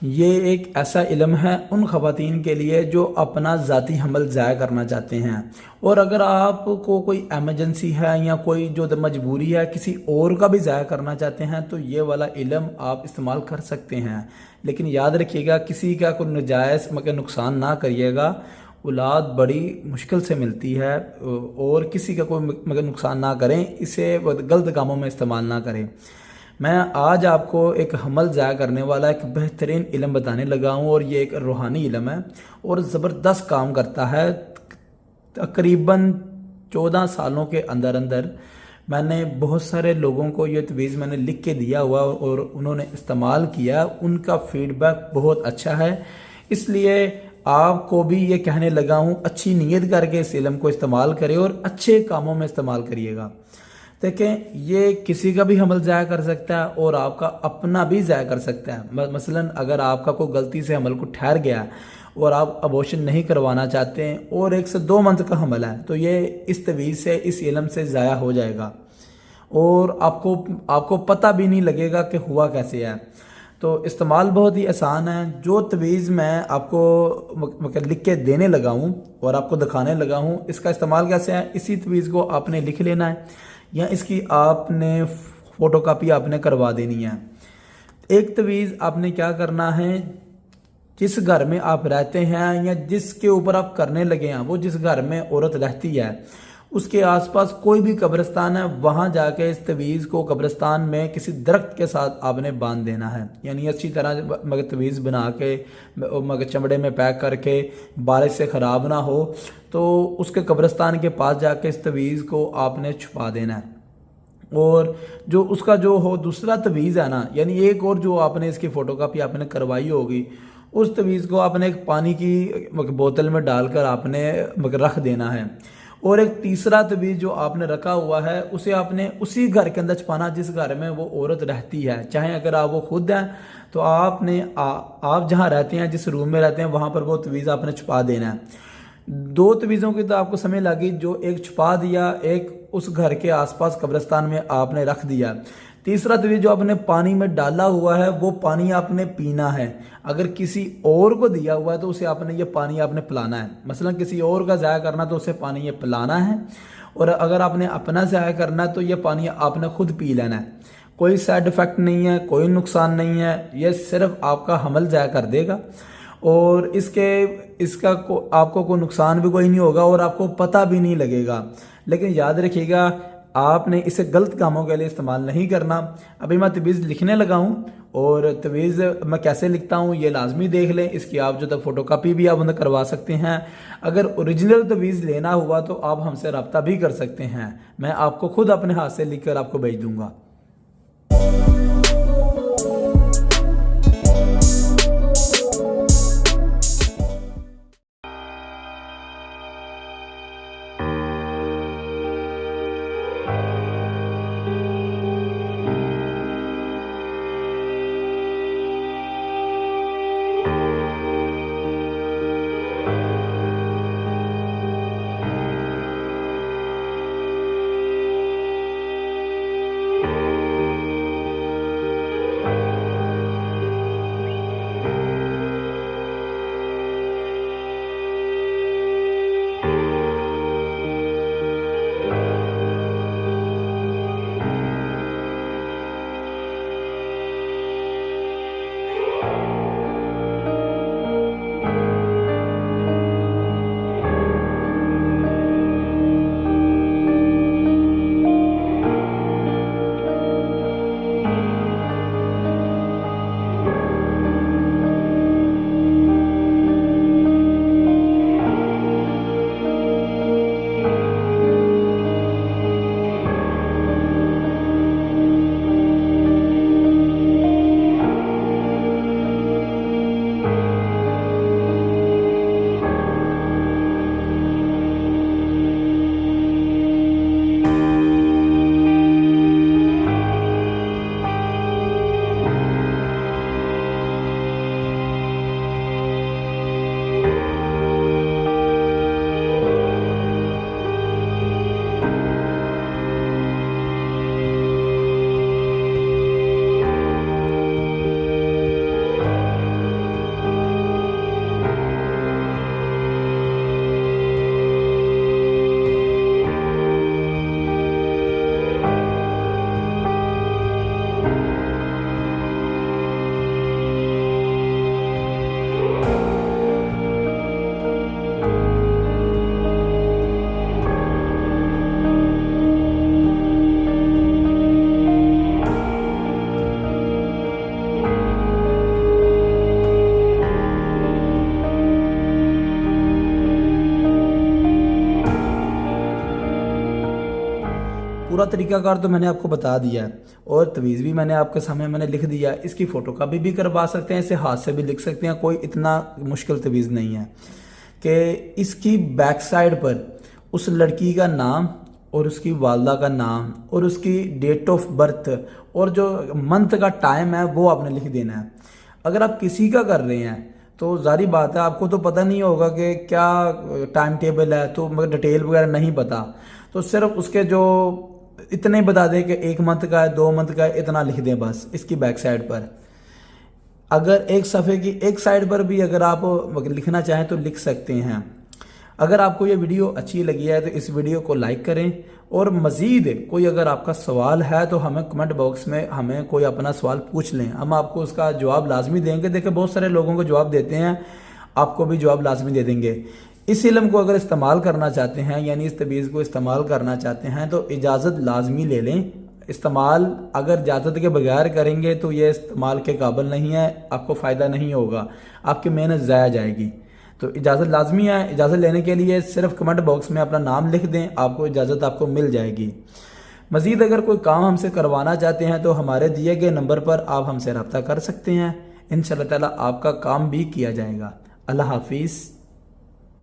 ये एक ऐसा इल्म है उन ख़वातीन के लिए जो अपना ज़ाती हमल ज़ाया करना चाहते हैं। और अगर आपको कोई एमरजेंसी है या कोई जो मजबूरी है किसी और का भी ज़ाया करना चाहते हैं तो ये वाला इल्म आप इस्तेमाल कर सकते हैं। लेकिन याद रखिएगा किसी का कोई नजायज़ मगर नुकसान ना करिएगा। औलाद बड़ी मुश्किल से मिलती है और किसी का कोई मगर नुकसान ना करें, इसे गलत कामों में इस्तेमाल ना करें। मैं आज आपको एक हमल ज़ाया करने वाला एक बेहतरीन इल्म बताने लगा हूँ और ये एक रूहानी इल्म है और ज़बरदस्त काम करता है। तकरीबन 14 सालों के अंदर अंदर मैंने बहुत सारे लोगों को ये तवीज़ मैंने लिख के दिया हुआ और उन्होंने इस्तेमाल किया, उनका फीडबैक बहुत अच्छा है। इसलिए आपको भी ये कहने लगा हूँ अच्छी नीयत करके इस इल्म को इस्तेमाल करें और अच्छे कामों में इस्तेमाल करिएगा। देखें, ये किसी का भी हमल ज़ाया कर सकता है और आपका अपना भी ज़ाया कर सकता है। मसलन अगर आपका कोई गलती से हमल को ठहर गया और आप अबॉर्शन नहीं करवाना चाहते हैं और 1 से 2 मंथ का हमल है तो ये इस तवीज़ से इस इल्म से ज़ाया हो जाएगा और आपको पता भी नहीं लगेगा कि हुआ कैसे है। तो इस्तेमाल बहुत ही आसान है। जो तवीज़ मैं आपको लिख के देने लगा हूँ और आपको दिखाने लगा हूँ, इसका इस्तेमाल कैसे है। इसी तवीज़ को आपने लिख लेना है या इसकी आपने फ़ोटोकॉपी आपने करवा देनी है। एक तवीज़ आपने क्या करना है, जिस घर में आप रहते हैं या जिसके ऊपर आप करने लगे हैं, वो जिस घर में औरत रहती है उसके आसपास कोई भी कब्रिस्तान है, वहाँ जाके इस तवीज़ को कब्रिस्तान में किसी दरख्त के साथ आपने बांध देना है। यानी अच्छी तरह मगर तवीज़ बना के मगर चमड़े में पैक करके बारिश से ख़राब ना हो तो उसके कब्रिस्तान के पास जाके इस तवीज़ को आपने छुपा देना है। और जो उसका जो हो दूसरा तवीज़ है ना, यानी एक और जो आपने इसकी फ़ोटोकॉपी आपने करवाई होगी, उस तवीज़ को आपने एक पानी की बोतल में डालकर आपने रख देना है। और एक तीसरा तवीज़ जो आपने रखा हुआ है उसे आपने उसी घर के अंदर छुपाना जिस घर में वो औरत रहती है। चाहे अगर आप वो खुद हैं तो आपने आप जहाँ रहते हैं, जिस रूम में रहते हैं, वहाँ पर वो तवीज़ आपने छुपा देना है। 2 तवीज़ों की तो आपको समझ लगी, जो एक छुपा दिया, एक उस घर के आसपास कब्रिस्तान में आपने रख दिया। तीसरा तवीज़ जो आपने पानी में डाला हुआ है वो पानी आपने पीना है। अगर किसी और को दिया हुआ है तो उसे आपने ये पानी आपने पिलाना है। मसलन किसी और का ज़ाया करना तो उसे पानी ये पिलाना है और अगर आपने अपना ज़ाया करना है तो ये पानी आपने खुद पी लेना है। कोई साइड इफ़ेक्ट नहीं है, कोई नुकसान नहीं है, ये सिर्फ आपका हमल ज़ाया कर देगा और आपको कोई नुकसान भी कोई नहीं होगा और आपको पता भी नहीं लगेगा। लेकिन याद रखिएगा आपने इसे गलत कामों के लिए इस्तेमाल नहीं करना। अभी मैं तवीज़ लिखने लगा हूँ और तवीज़ मैं कैसे लिखता हूँ ये लाजमी देख लें। इसकी आप जो फ़ोटोकॉपी भी आप उन्हें करवा सकते हैं। अगर ओरिजिनल तवीज़ लेना हुआ तो आप हमसे रब्ता भी कर सकते हैं। मैं आपको खुद अपने हाथ से लिख कर आपको भेज दूँगा। पूरा तरीकाकार तो मैंने आपको बता दिया है और तवीज़ भी मैंने आपके सामने मैंने लिख दिया है। इसकी फ़ोटोकॉपी भी करवा सकते हैं, इसे हाथ से भी लिख सकते हैं, कोई इतना मुश्किल तवीज़ नहीं है। कि इसकी बैक साइड पर उस लड़की का नाम और उसकी वालदा का नाम और उसकी डेट ऑफ बर्थ और जो मंथ का टाइम है वो आपने लिख देना है। अगर आप किसी का कर रहे हैं तो जारी बात है आपको तो पता नहीं होगा कि क्या टाइम टेबल है, तो मगर डिटेल वगैरह नहीं पता, तो सिर्फ उसके जो इतने बता दें कि 1 मंथ का है, 2 मंथ का है, इतना लिख दें बस इसकी बैक साइड पर। अगर एक सफ़े की एक साइड पर भी अगर आप लिखना चाहें तो लिख सकते हैं। अगर आपको ये वीडियो अच्छी लगी है तो इस वीडियो को लाइक करें और मज़ीद कोई अगर आपका सवाल है तो हमें कमेंट बॉक्स में हमें कोई अपना सवाल पूछ लें, हम आपको उसका जवाब लाजमी देंगे। देखिए बहुत सारे लोगों को जवाब देते हैं, आपको भी जवाब लाजमी दे देंगे। इस इल्म को अगर इस्तेमाल करना चाहते हैं यानी इस तबीज़ को इस्तेमाल करना चाहते हैं तो इजाज़त लाजमी ले लें। इस्तेमाल अगर इजाज़त के बगैर करेंगे तो ये इस्तेमाल के काबिल नहीं है, आपको फ़ायदा नहीं होगा, आपकी मेहनत ज़ाया जाएगी। तो इजाज़त लाजमी है। इजाज़त लेने के लिए सिर्फ कमेंट बॉक्स में अपना नाम लिख दें, आपको इजाज़त आपको मिल जाएगी। मज़ीद अगर कोई काम हमसे करवाना चाहते हैं तो हमारे दिए गए नंबर पर आप हमसे रब्ता कर सकते हैं। इंशाअल्लाह ताला आपका काम भी किया जाएगा। अल्लाह हाफिज़।